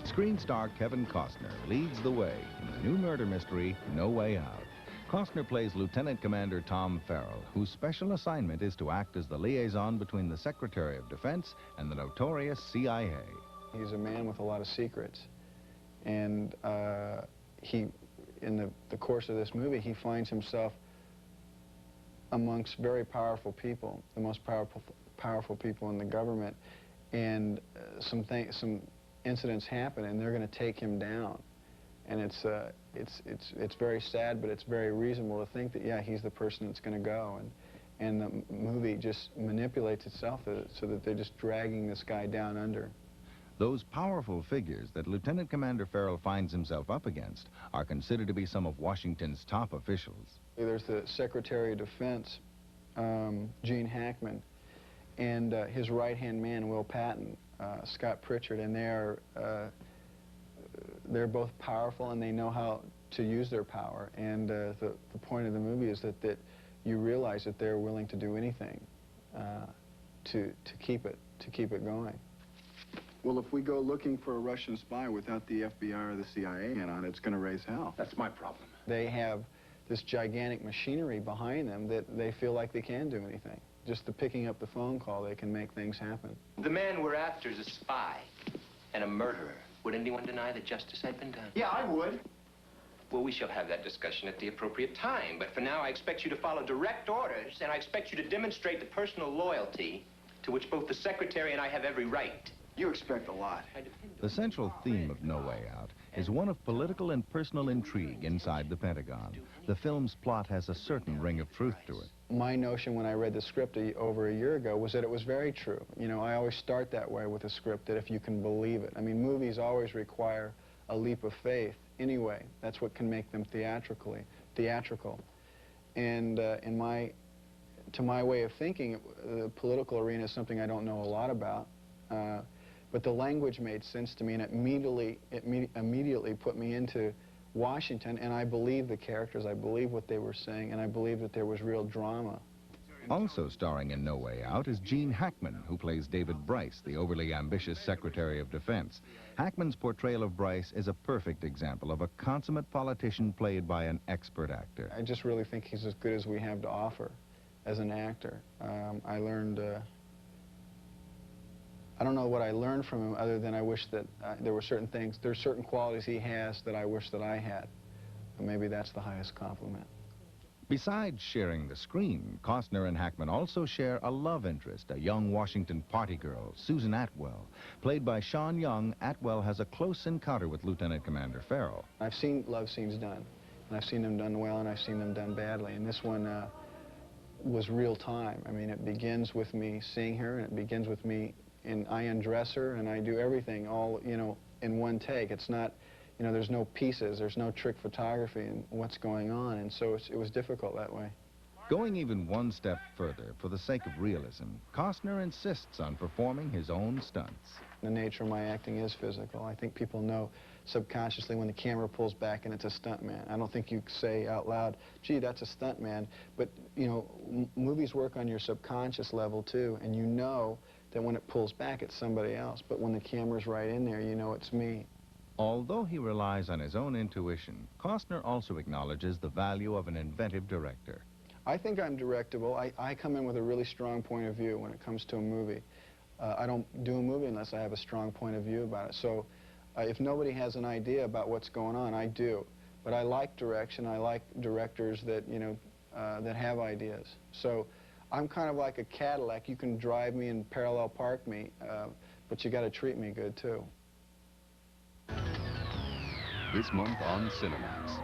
Screen star Kevin Costner leads the way in the new murder mystery, No Way Out. Costner plays Lieutenant Commander Tom Farrell, whose special assignment is to act as the liaison between the Secretary of Defense and the notorious CIA. He's a man with a lot of secrets, and in the course of this movie, he finds himself amongst very powerful people, the most powerful people in the government, and some incidents happen, and they're going to take him down. And it's very sad, but it's very reasonable to think that, yeah, he's the person that's going to go. And the movie just manipulates itself so that they're just dragging this guy down under. Those powerful figures that Lieutenant Commander Farrell finds himself up against are considered to be some of Washington's top officials. There's the Secretary of Defense, Gene Hackman, and his right-hand man, Will Patton, Scott Pritchard, and they're both powerful, and they know how to use their power. And the point of the movie is that you realize that they're willing to do anything to keep it going. Well, if we go looking for a Russian spy without the FBI or the CIA in on it, it's going to raise hell. That's my problem. They have this gigantic machinery behind them that they feel like they can do anything. Just the picking up the phone call, they can make things happen. The man we're after is a spy and a murderer. Would anyone deny that justice had been done? Yeah, I would. Well, we shall have that discussion at the appropriate time. But for now, I expect you to follow direct orders, and I expect you to demonstrate the personal loyalty to which both the Secretary and I have every right. You expect a lot. The central theme of No Way Out is one of political and personal intrigue inside the Pentagon. The film's plot has a certain ring of truth to it. My notion when I read the script over a year ago was that it was very true. You know, I always start that way with a script, that if you can believe it. I mean, movies always require a leap of faith anyway. That's what can make them theatrical. And to my way of thinking, the political arena is something I don't know a lot about. But the language made sense to me, and it immediately put me into Washington, and I believed the characters, I believed what they were saying, and I believed that there was real drama. Also starring in No Way Out is Gene Hackman, who plays David Bryce, the overly ambitious Secretary of Defense. Hackman's portrayal of Bryce is a perfect example of a consummate politician played by an expert actor. I just really think he's as good as we have to offer as an actor. I learned... I don't know what I learned from him other than I wish that there were certain qualities he has that I wish that I had. And maybe that's the highest compliment. Besides sharing the screen, Costner and Hackman also share a love interest, a young Washington party girl, Susan Atwell. Played by Sean Young, Atwell has a close encounter with Lieutenant Commander Farrell. I've seen love scenes done, and I've seen them done well, and I've seen them done badly. And this one was real time. I mean, it begins with me seeing her, and it begins with me, and I undress her, and I do everything all, you know, in one take. It's not, you know, there's no pieces, there's no trick photography in what's going on, and so it was difficult that way. Going even one step further, for the sake of realism, Costner insists on performing his own stunts. The nature of my acting is physical. I think people know subconsciously when the camera pulls back and it's a stuntman. I don't think you say out loud, gee, that's a stuntman. But, you know, movies work on your subconscious level, too, and you know that when it pulls back, it's somebody else. But when the camera's right in there, you know it's me. Although he relies on his own intuition, Costner also acknowledges the value of an inventive director. I think I'm directable. I come in with a really strong point of view when it comes to a movie. I don't do a movie unless I have a strong point of view about it. So if nobody has an idea about what's going on, I do. But I like direction. I like directors that, you know, that have ideas. So I'm kind of like a Cadillac. You can drive me and parallel park me, but you got to treat me good, too. This month on Cinemax.